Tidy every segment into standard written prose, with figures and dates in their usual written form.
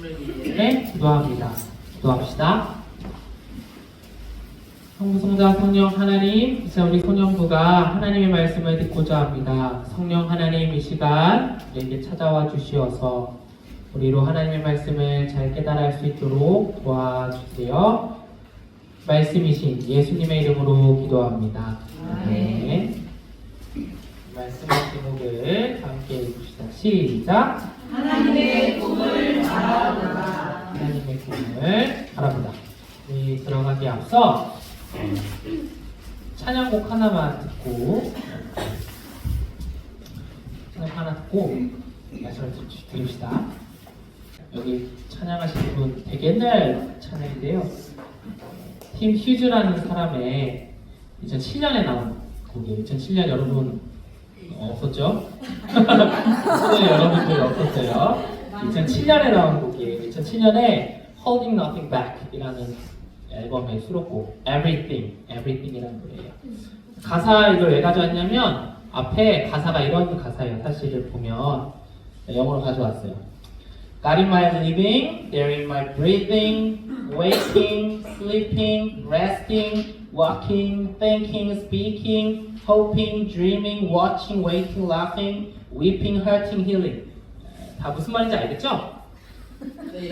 네, 기도합니다. 기도합시다. 성부성자 성령 하나님, 이제 우리 소년부가 하나님의 말씀을 듣고자 합니다. 성령 하나님, 이 시간 우리에게 찾아와 주시어서 우리로 하나님의 말씀을 잘 깨달을 수 있도록 도와주세요. 말씀이신 예수님의 이름으로 기도합니다. 네. 말씀의 제목을 함께 읽읍시다. 시작. 하나님의 꿈을 바라보다. 하나님의 꿈을 바라보다. 우리 들어가기 앞서 찬양곡 하나만 듣고 찬양 하나 듣고 말씀을 드립시다. 여기 찬양하시는 분 되게 옛날 찬양인데요. 팀 휴즈라는 사람의 2007년에 나온 곡이에요. 2007년 여러분 없었죠? 2007년에 여러분들이 없었어요. 2007년에 나온 곡이에요. 2007년에 Holding Nothing Back 이라는 앨범의 수록곡 Everything이라는 노래예요. 가사 이걸 왜 가져왔냐면 앞에 가사가 이런 가사예요. 사실을 보면 영어로 가져왔어요. God in my living, there in my breathing, waking, sleeping, resting, walking, thinking, speaking, hoping, dreaming, watching, waiting, laughing, weeping, hurting, healing. 다 무슨 말인지 알겠죠? 네.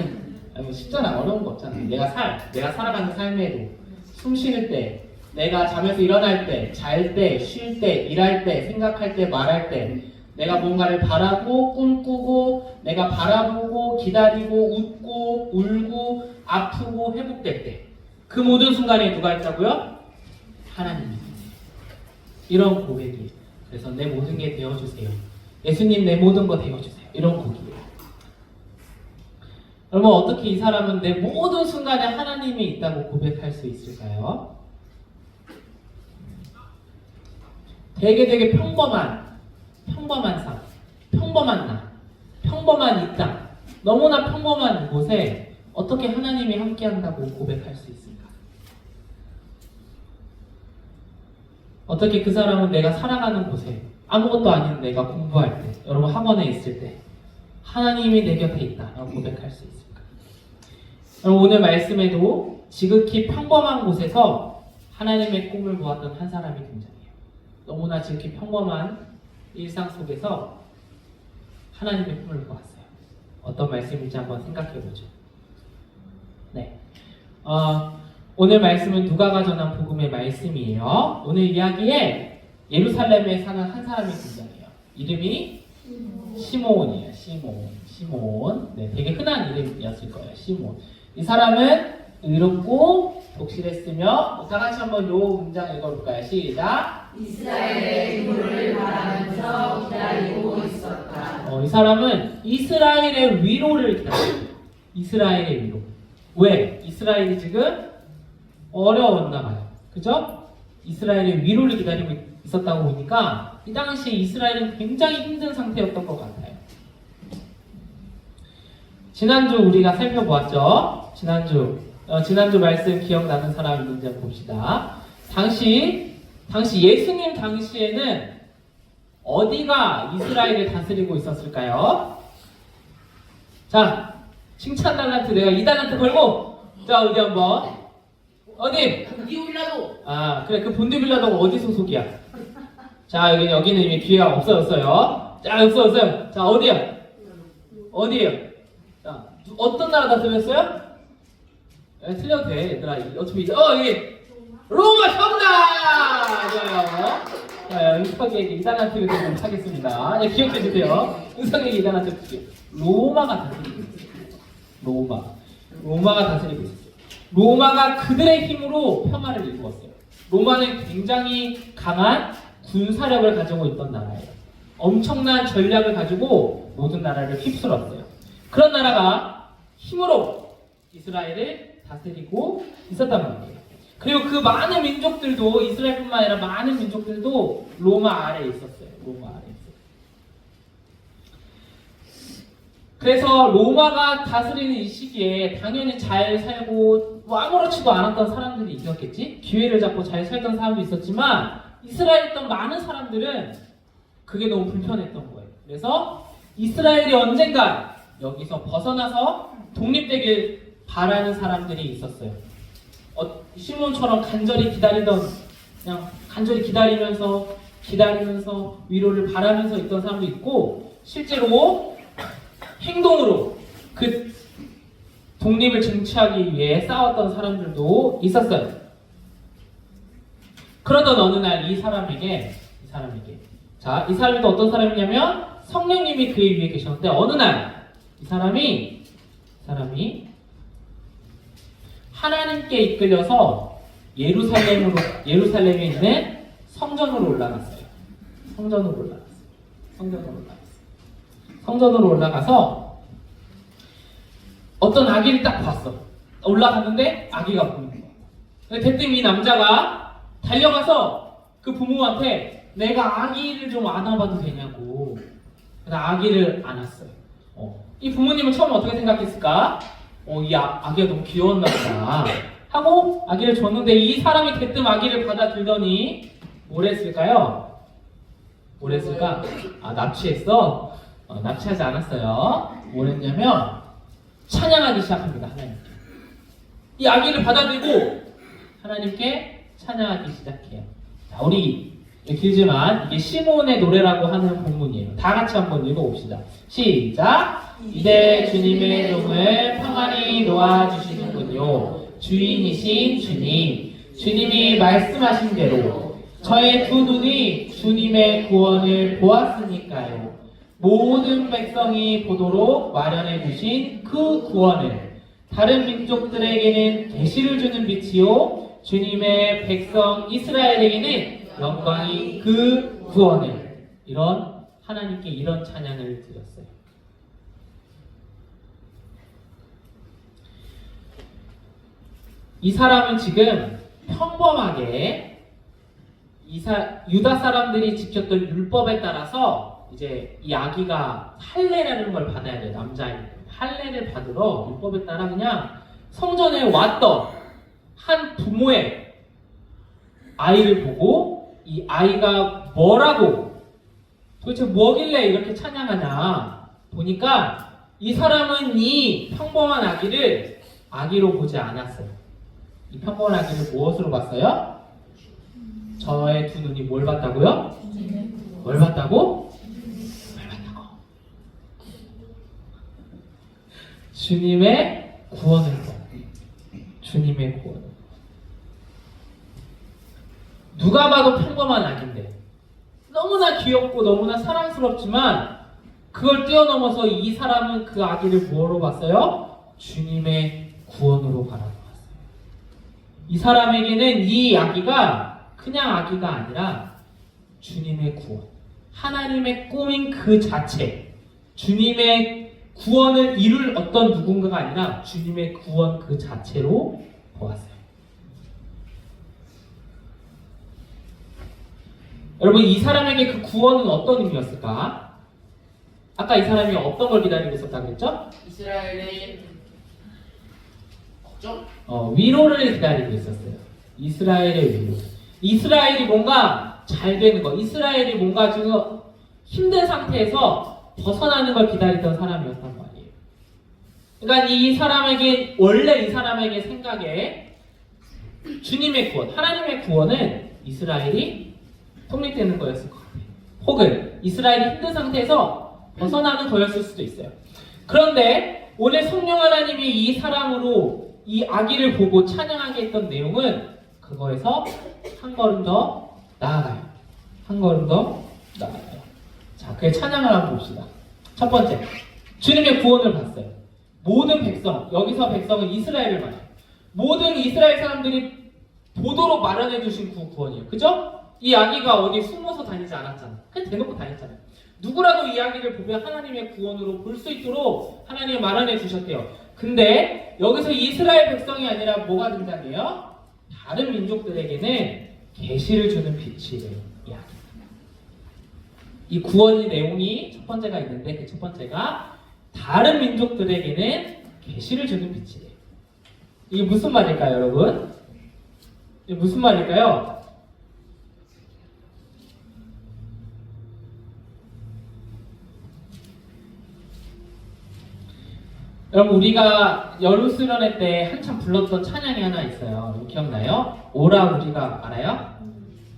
아니, 쉽잖아. 어려운 거 없잖아. 내가 살아가는 삶에도 숨 쉴 때, 내가 잠에서 일어날 때, 잘 때, 쉴 때, 일할 때, 생각할 때, 말할 때, 내가 뭔가를 바라고, 꿈꾸고, 내가 바라보고, 기다리고, 웃고, 울고, 아프고, 회복될 때, 그 모든 순간에 누가 있다고요? 하나님이. 이런 고백이. 그래서 내 모든 게 되어주세요. 예수님 내 모든 거 되어주세요. 이런 곡이에요. 여러분, 어떻게 이 사람은 내 모든 순간에 하나님이 있다고 고백할 수 있을까요? 되게 평범한 삶, 평범한 나, 평범한 이 땅, 너무나 평범한 곳에 어떻게 하나님이 함께한다고 고백할 수 있을까? 어떻게 그 사람은 내가 살아가는 곳에 아무것도 아닌 내가 공부할 때, 여러분 학원에 있을 때 하나님이 내 곁에 있다라고 고백할 수 있을까? 여러분 오늘 말씀에도 지극히 평범한 곳에서 하나님의 꿈을 보았던 한 사람이 등장해요. 너무나 지극히 평범한 일상 속에서 하나님의 꿈을 보았어요. 어떤 말씀인지 한번 생각해보죠. 네, 오늘 말씀은 누가가 전한 복음의 말씀이에요. 오늘 이야기에 예루살렘에 사는 한 사람이 등장해요. 이름이 시몬이에요. 시몬. 네, 되게 흔한 이름이었을 거예요. 시몬. 이 사람은 의롭고 독실했으며, 다 같이 한번 요 문장 읽어볼까요? 시작. 이스라엘의 위로를 바라면서 기다리고 있었다. 이 사람은 이스라엘의 위로를 기다려요. 이스라엘의 위로. 왜? 이스라엘이 지금 어려웠나 봐요. 그죠? 이스라엘의 위로를 기다리고 있었다고 보니까 이 당시 이스라엘은 굉장히 힘든 상태였던 것 같아요. 지난주 우리가 살펴보았죠? 지난주 말씀 기억나는 사람 있는지 한번 봅시다. 당시 예수님 당시에는 어디가 이스라엘을 다스리고 있었을까요? 자, 칭찬 달란트 내가 2달란트 걸고, 자, 어디 한번. 어디? 본디빌라도. 아, 그래, 그 본디빌라도가 어디 소속이야? 자, 여기는 이미 기회가 없어졌어요. 자, 없어졌어요. 자, 어디에요? 자, 어떤 나라 다스렸어요? 틀려도 돼, 얘들아. 어차피, 여기! 로마 정답! 좋아요. 자, 은석에게 2달란트를 드리도록 하겠습니다. 예, 기억해주세요. 은석에게 2달란트 드릴게요. 로마가 다스리고 있었어요. 로마가 다스리고 있었어요. 로마가 그들의 힘으로 평화를 이루었어요. 로마는 굉장히 강한 군사력을 가지고 있던 나라예요. 엄청난 전략을 가지고 모든 나라를 휩쓸었어요. 그런 나라가 힘으로 이스라엘을 다스리고 있었단 말이에요. 그리고 그 많은 민족들도, 이스라엘뿐만 아니라 많은 민족들도 로마 아래에 있었어요. 그래서 로마가 다스리는 이 시기에 당연히 잘 살고 아무렇지도 않았던 사람들이 있었겠지? 기회를 잡고 잘 살던 사람도 있었지만 이스라엘에 있던 많은 사람들은 그게 너무 불편했던 거예요. 그래서 이스라엘이 언젠가 여기서 벗어나서 독립되길 바라는 사람들이 있었어요. 시몬처럼 간절히 기다리던, 그냥 간절히 기다리면서 위로를 바라면서 있던 사람도 있고, 실제로 행동으로 그 독립을 쟁취하기 위해 싸웠던 사람들도 있었어요. 그러던 어느 날 이 사람에게 이 사람이 또 어떤 사람이냐면 성령님이 그의 위에 계셨는데, 어느 날 이 사람이 하나님께 이끌려서 예루살렘에 있는 성전으로 올라갔어요. 성전으로 올라가서 어떤 아기를 딱 봤어. 올라갔는데 아기가 보이는 거야. 대뜸 이 남자가 달려가서 그 부모한테 내가 아기를 좀 안아봐도 되냐고. 그래서 아기를 안았어요. 이 부모님은 처음에 어떻게 생각했을까? 이 아기가 너무 귀여웠나 보다 하고 아기를 줬는데, 이 사람이 대뜸 아기를 받아들더니 뭘 했을까요? 납치했어? 납치하지 않았어요. 뭘 했냐면 찬양하기 시작합니다. 하나님께. 이 아기를 받아들이고 하나님께 찬양하기 시작해요. 자, 우리 길지만 이게 시몬의 노래라고 하는 본문이에요. 다 같이 한번 읽어봅시다. 시작! 이제 주님의 종을 평안히 놓아주시는군요. 주인이신 주님이 말씀하신 대로 저의 두 눈이 주님의 구원을 보았으니까요. 모든 백성이 보도록 마련해 주신 그 구원을 다른 민족들에게는 계시를 주는 빛이요, 주님의 백성 이스라엘에게는 영광이 그 구원을. 하나님께 이런 찬양을 드렸어요. 이 사람은 지금 평범하게 유다 사람들이 지켰던 율법에 따라서 이제 이 아기가 할례라는 걸 받아야 돼요. 남자아이는 할례를 받으러 율법에 따라 그냥 성전에 왔던 한 부모의 아이를 보고 이 아이가 뭐라고, 도대체 뭐길래 이렇게 찬양하냐 보니까 이 사람은 이 평범한 아기를 아기로 보지 않았어요. 이 평범한 아기를 무엇으로 봤어요? 저의 두 눈이 뭘 봤다고요? 뭘 봤다고? 주님의 구원을 봐. 주님의 구원. 누가 봐도 평범한 아기인데 너무나 귀엽고 너무나 사랑스럽지만 그걸 뛰어넘어서 이 사람은 그 아기를 뭐로 봤어요? 주님의 구원으로 바라봤어요. 이 사람에게는 이 아기가 그냥 아기가 아니라 주님의 구원, 하나님의 꿈인 그 자체, 주님의 구원을 이룰 어떤 누군가가 아니라 주님의 구원 그 자체로 보았어요. 여러분, 이 사람에게 그 구원은 어떤 의미였을까? 아까 이 사람이 어떤 걸 기다리고 있었다고 했죠? 이스라엘의 걱정? 위로를 기다리고 있었어요. 이스라엘의 위로. 이스라엘이 뭔가 잘 되는 거, 이스라엘이 뭔가 지금 힘든 상태에서 벗어나는 걸 기다리던 사람이었단 말이에요. 그러니까 원래 이 사람에게 생각에 주님의 구원, 하나님의 구원은 이스라엘이 독립되는 거였을 것 같아요. 혹은 이스라엘이 힘든 상태에서 벗어나는 거였을 수도 있어요. 그런데 오늘 성령 하나님이 이 사람으로 이 아기를 보고 찬양하게 했던 내용은 그거에서 한 걸음 더 나아가요. 자, 그의 찬양을 한번 봅시다. 첫 번째, 주님의 구원을 봤어요. 모든 백성, 여기서 백성은 이스라엘을 말해요. 모든 이스라엘 사람들이 보도록 마련해 주신 구원이에요. 그죠? 이 아기가 어디 숨어서 다니지 않았잖아. 그냥 대놓고 다녔잖아요. 누구라도 이 아기를 보면 하나님의 구원으로 볼 수 있도록 하나님이 마련해 주셨대요. 근데 여기서 이스라엘 백성이 아니라 뭐가 등장해요? 다른 민족들에게는 계시를 주는 빛이래요. 이 아기. 이 구원의 내용이 첫 번째가 있는데, 그 첫 번째가 다른 민족들에게는 계시를 주는 빛이래요. 이게 무슨 말일까요, 여러분? 이게 무슨 말일까요? 여러분 우리가 여름 수련회 때 한참 불렀던 찬양이 하나 있어요. 기억나요? 오라 우리가 알아요?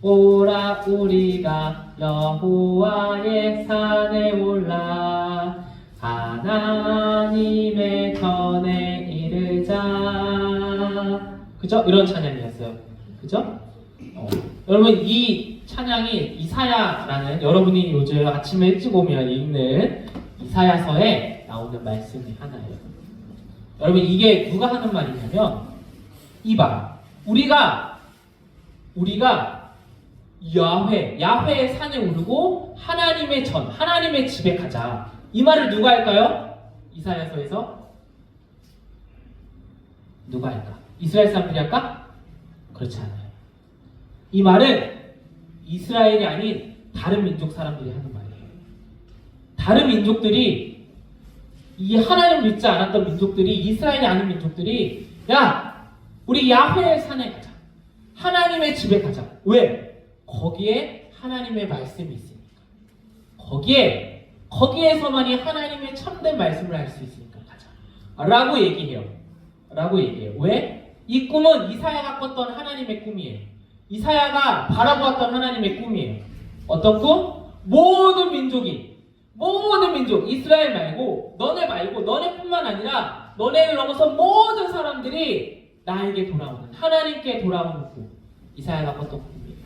오라 우리가 여호와의 산에 올라 하나님의 전에 이르자. 그죠? 이런 찬양이었어요. 그죠? 여러분 이 찬양이 이사야라는 여러분이 요즘 아침에 일찍 오면 읽는 이사야서에 나오는 말씀이 하나예요. 여러분 이게 누가 하는 말이냐면 이봐 우리가 야훼의 산에 오르고 하나님의 하나님의 집에 가자. 이 말을 누가 할까요? 이사야서에서 누가 할까? 이스라엘 사람들이 할까? 그렇지 않아요. 이 말은 이스라엘이 아닌 다른 민족 사람들이 하는 말이에요. 다른 민족들이 이 하나님을 믿지 않았던 민족들이 이스라엘이 아닌 민족들이 야 우리 야훼의 산에 가자. 하나님의 집에 가자. 왜? 거기에 하나님의 말씀이 있으니까. 거기에서만이 하나님의 참된 말씀을 할 수 있으니까 가자. 라고 얘기해요. 왜? 이 꿈은 이사야가 꿨던 하나님의 꿈이에요. 이사야가 바라보았던 하나님의 꿈이에요. 어떤 꿈? 모든 민족, 이스라엘 말고, 너네뿐만 아니라, 너네를 넘어서 모든 사람들이 나에게 돌아오는, 하나님께 돌아오는 꿈. 이사야가 꿨던 꿈이에요.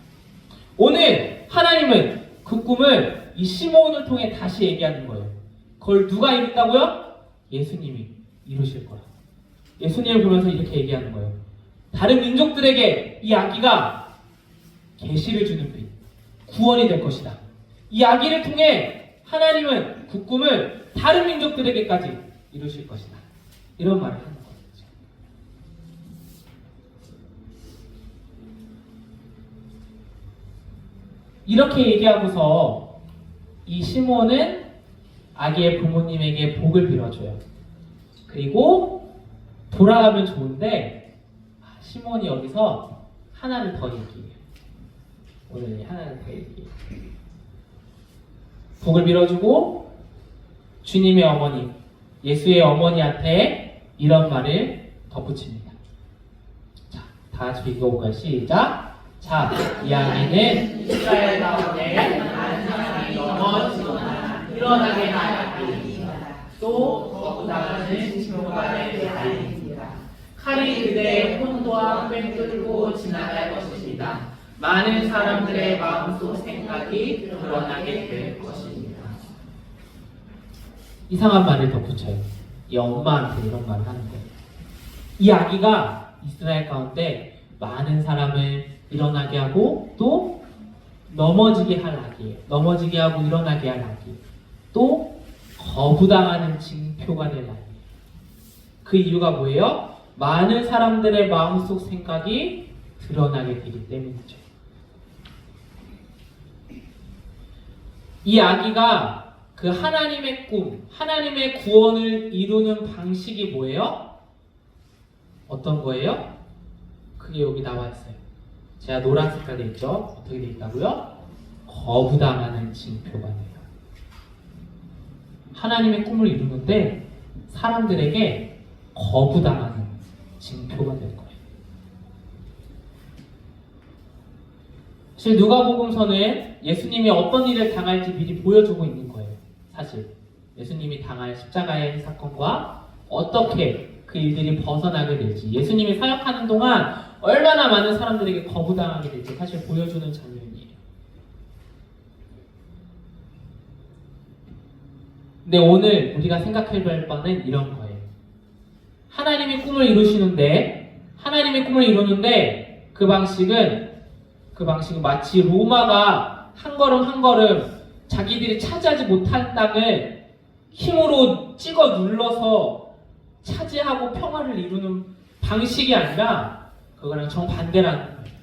오늘 하나님은 그 꿈을 이 시므온을 통해 다시 얘기하는 거예요. 그걸 누가 이룬다고요? 예수님이 이루실 거라. 예수님을 보면서 이렇게 얘기하는 거예요. 다른 민족들에게 이 아기가 계시를 주는 빛, 구원이 될 것이다. 이 아기를 통해 하나님은 그 꿈을 다른 민족들에게까지 이루실 것이다. 이런 말을 하는 거죠. 이렇게 얘기하고서 이 시므온은 아기의 부모님에게 복을 빌어줘요. 그리고 돌아가면 좋은데 시므온이 여기서 하나를 더 얘기해요. 오늘 하나를 더 얘기해요. 복을 빌어주고 주님의 어머니, 예수의 어머니한테 이런 말을 덧붙입니다. 자, 다 같이 읽어볼까요? 시작! 자, 이 아기는 이스라엘 가운데 많은 사람이 넘어지거나 일어나게 하였으니 또 거부당하는 징표가 될 아이입니다. 칼이 그대의 혼도와 뼈 뚫고 지나갈 것입니다. 많은 사람들의 마음속 생각이 드러나게 될 것입니다. 이상한 말을 덧붙여요. 이 엄마한테 이런 말을 하는 거예요. 이 아기가 이스라엘 가운데 많은 사람을 일어나게 하고 또 넘어지게 할 아기예요. 넘어지게 하고 일어나게 할 아기. 또 거부당하는 징표가 될 아기예요. 그 이유가 뭐예요? 많은 사람들의 마음속 생각이 드러나게 되기 때문이죠. 이 아기가 그 하나님의 꿈, 하나님의 구원을 이루는 방식이 뭐예요? 어떤 거예요? 그게 여기 나와 있어요. 제가 노란 색깔에 있죠? 어떻게 되어 있다고요? 거부당하는 징표가 돼요. 하나님의 꿈을 이루는데 사람들에게 거부당하는 징표가 될 거예요. 사실 누가복음서는 예수님이 어떤 일을 당할지 미리 보여주고 있는 거예요. 사실 예수님이 당할 십자가의 사건과 어떻게 그 일들이 벗어나게 될지, 예수님이 사역하는 동안 얼마나 많은 사람들에게 거부당하게 될지 사실 보여주는 장면이에요. 근데 오늘 우리가 생각해 볼 바는 이런 거예요. 하나님이 꿈을 이루시는데, 하나님의 꿈을 이루는데 그 방식은 마치 로마가 한 걸음 한 걸음 자기들이 차지하지 못한 땅을 힘으로 찍어 눌러서 차지하고 평화를 이루는 방식이 아니라 그거랑 정반대라는 거예요.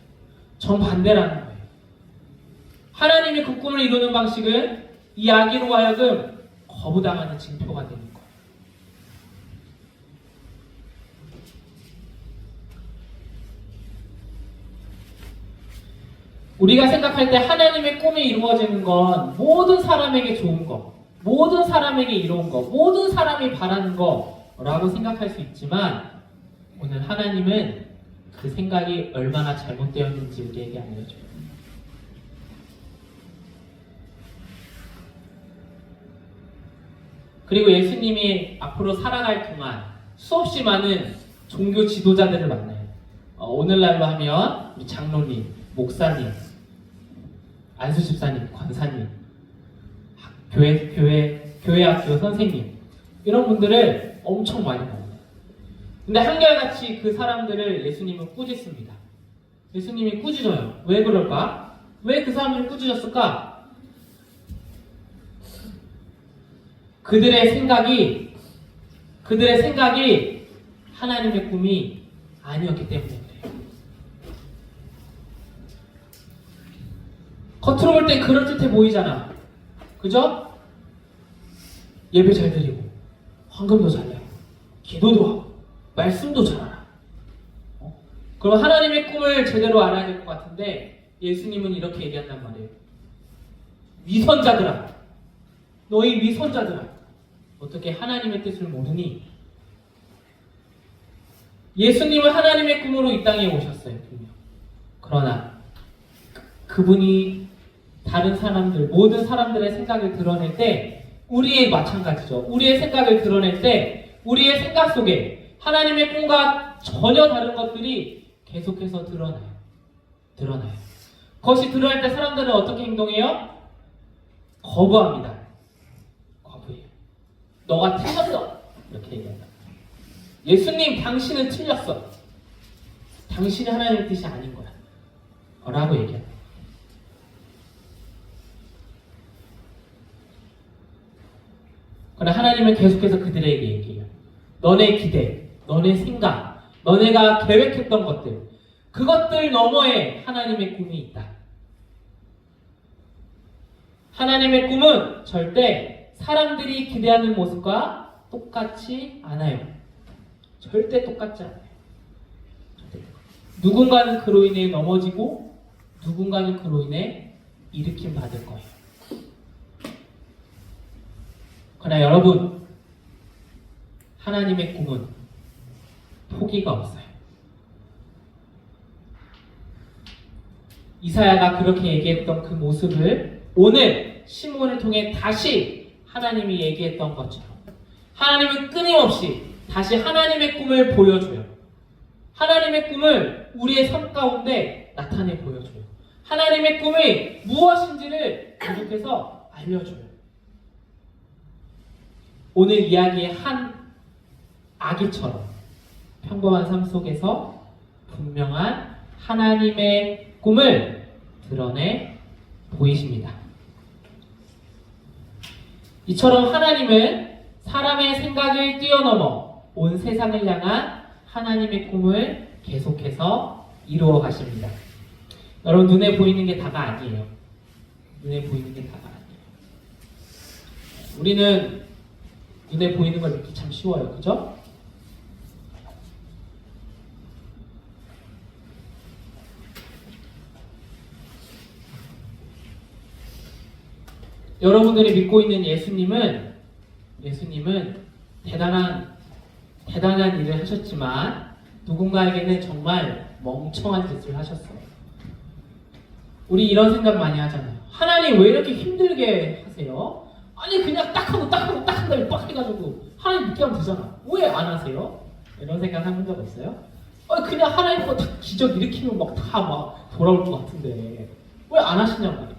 정반대라는 거예요. 하나님이 그 꿈을 이루는 방식은 이 아기로 하여금 거부당하는 징표가 되는 거예요. 우리가 생각할 때 하나님의 꿈이 이루어지는 건 모든 사람에게 좋은 거, 모든 사람에게 이로운 거, 모든 사람이 바라는 거, 라고 생각할 수 있지만 오늘 하나님은 그 생각이 얼마나 잘못되었는지 우리에게 알려줘요. 그리고 예수님이 앞으로 살아갈 동안 수없이 많은 종교 지도자들을 만나요. 오늘날로 하면 우리 장로님, 목사님, 안수 집사님, 권사님, 교회 학교 선생님 이런 분들을 엄청 많이 만나요. 근데 한결같이 그 사람들을 예수님은 꾸짖습니다. 예수님이 꾸짖어요. 왜 그럴까? 왜 그 사람들을 꾸짖었을까? 그들의 생각이 하나님의 꿈이 아니었기 때문에 그래요. 겉으로 볼 때 그럴듯해 보이잖아. 그죠? 예배 잘 드리고 헌금도 잘 내고 기도도 하고 말씀도 잘 알아. 그럼 하나님의 꿈을 제대로 알아야 될 것 같은데 예수님은 이렇게 얘기한단 말이에요. 위선자들아, 너희 위선자들아, 어떻게 하나님의 뜻을 모르니? 예수님은 하나님의 꿈으로 이 땅에 오셨어요, 분명. 그러나 그분이 다른 사람들, 모든 사람들의 생각을 드러낼 때 우리의 마찬가지죠. 우리의 생각을 드러낼 때 우리의 생각 속에 하나님의 꿈과 전혀 다른 것들이 계속해서 드러나요. 그것이 드러날 때 사람들은 어떻게 행동해요? 거부합니다. 거부해요. 너가 틀렸어. 이렇게 얘기한다. 예수님, 당신은 틀렸어. 당신이 하나님의 뜻이 아닌 거야. 라고 얘기한다. 그러나 하나님은 계속해서 그들에게 얘기해요. 너네 기대, 너네 생각, 너네가 계획했던 것들, 그것들 너머에 하나님의 꿈이 있다. 하나님의 꿈은 절대 사람들이 기대하는 모습과 똑같지 않아요. 절대 똑같지 않아요. 누군가는 그로 인해 넘어지고 누군가는 그로 인해 일으킴 받을 거예요. 그러나 여러분, 하나님의 꿈은 포기가 없어요. 이사야가 그렇게 얘기했던 그 모습을 오늘 시므온을 통해 다시 하나님이 얘기했던 것처럼 하나님은 끊임없이 다시 하나님의 꿈을 보여줘요. 하나님의 꿈을 우리의 삶 가운데 나타내 보여줘요. 하나님의 꿈이 무엇인지를 계속해서 알려줘요. 오늘 이야기의 한 아기처럼 평범한 삶 속에서 분명한 하나님의 꿈을 드러내 보이십니다. 이처럼 하나님은 사람의 생각을 뛰어넘어 온 세상을 향한 하나님의 꿈을 계속해서 이루어 가십니다. 여러분, 눈에 보이는 게 다가 아니에요. 눈에 보이는 게 다가 아니에요. 우리는 눈에 보이는 걸 믿기 참 쉬워요. 그죠? 여러분들이 믿고 있는 예수님은 대단한 일을 하셨지만 누군가에게는 정말 멍청한 짓을 하셨어요. 우리 이런 생각 많이 하잖아요. 하나님 왜 이렇게 힘들게 하세요? 아니 그냥 딱 하고 한 다음에 빡 해가지고 하나님 믿게 하면 되잖아. 왜 안 하세요? 이런 생각 해본 적 없어요? 그냥 하나님 거 다 기적 일으키면 다 돌아올 것 같은데 왜 안 하시냐고 말이야.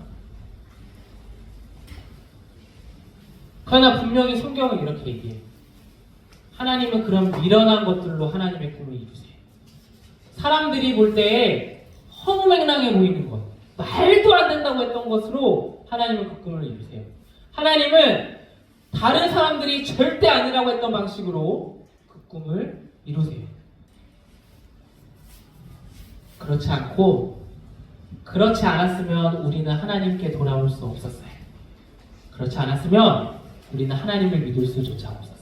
그러나 분명히 성경은 이렇게 얘기해요. 하나님은 그런 미련한 것들로 하나님의 꿈을 이루세요. 사람들이 볼 때에 허무맹랑해 보이는 것, 말도 안 된다고 했던 것으로 하나님은 그 꿈을 이루세요. 하나님은 다른 사람들이 절대 아니라고 했던 방식으로 그 꿈을 이루세요. 그렇지 않았으면 우리는 하나님께 돌아올 수 없었어요. 그렇지 않았으면 우리는 하나님을 믿을 수조차 없었어요.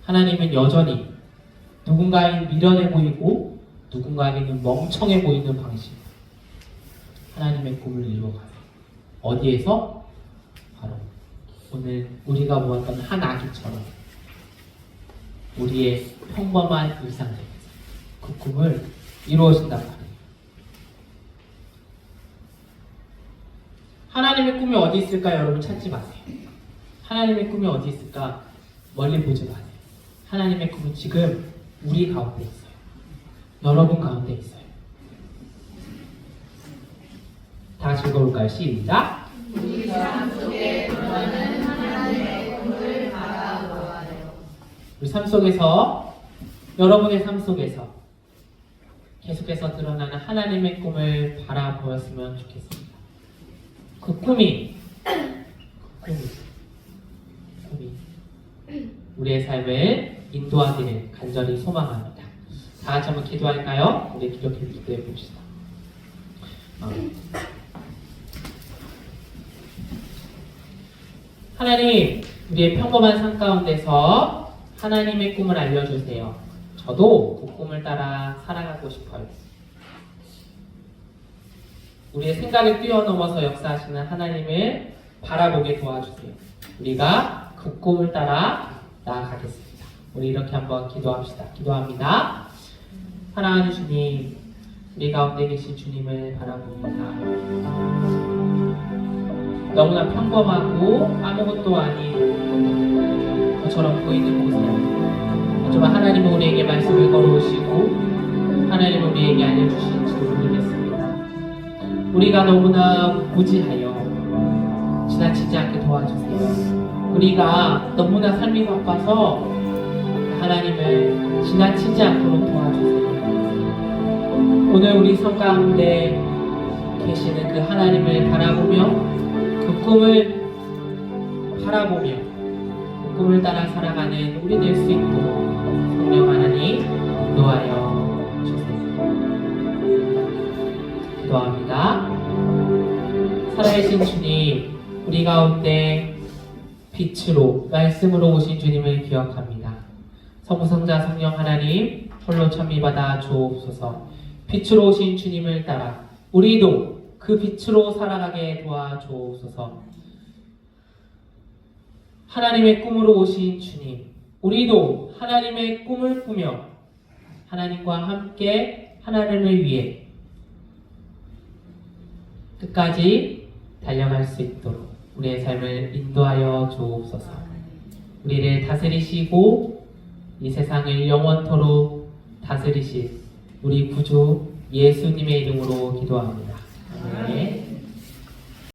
하나님은 여전히 누군가에게 미련해 보이고 누군가에게는 멍청해 보이는 방식, 하나님의 꿈을 이루어가세요. 어디에서? 바로 오늘 우리가 보았던 한 아기처럼 우리의 평범한 일상 속에서 그 꿈을 이루어진단 말이에요. 하나님의 꿈이 어디 있을까 여러분 찾지 마세요. 하나님의 꿈이 어디 있을까 멀리 보지 마세요. 하나님의 꿈은 지금 우리 가운데 있어요. 여러분 가운데 있어요. 다 같이 읽어볼까요? 시작! 우리 삶 속에 드러나는 하나님의 꿈을 바라보아요. 우리 삶 속에서, 여러분의 삶 속에서 계속해서 드러나는 하나님의 꿈을 바라보았으면 좋겠습니다. 그 꿈이 우리의 삶을 인도하기를 간절히 소망합니다. 다 같이 한번 기도할까요? 우리 기도해 봅시다. 하나님, 우리의 평범한 삶 가운데서 하나님의 꿈을 알려주세요. 저도 그 꿈을 따라 살아가고 싶어요. 우리의 생각을 뛰어넘어서 역사하시는 하나님을 바라보게 도와주세요. 우리가 그 꿈을 따라 나아가겠습니다. 우리 이렇게 한번 기도합시다. 기도합니다. 사랑하는 주님, 우리 가운데 계신 주님을 바라봅니다. 너무나 평범하고 아무것도 아닌 것처럼 보이는 곳에 하지만 하나님은 우리에게 말씀을 걸어오시고 하나님은 우리에게 알려주실지도 모르겠습니다. 우리가 너무나 무지하여 지나치지 않게 도와주세요. 우리가 너무나 삶이 바빠서 하나님을 지나치지 않도록 도와주세요. 오늘 우리 삶 가운데 계시는 그 하나님을 바라보며 그 꿈을 바라보며 그 꿈을 따라 살아가는 우리 될 수 있도록 성령 하나님 인도하여 주세요. 기도합니다. 살아계신 주님, 우리 가운데 빛으로 말씀으로 오신 주님을 기억합니다. 성부성자 성령 하나님 홀로 찬미받아 주옵소서. 빛으로 오신 주님을 따라 우리도 그 빛으로 살아가게 도와주옵소서. 하나님의 꿈으로 오신 주님, 우리도 하나님의 꿈을 꾸며 하나님과 함께 하나님을 위해 끝까지 달려갈 수 있도록 우리의 삶을 인도하여 주옵소서. 우리를 다스리시고 이 세상을 영원토록 다스리실 우리 구주 예수님의 이름으로 기도합니다. 아멘.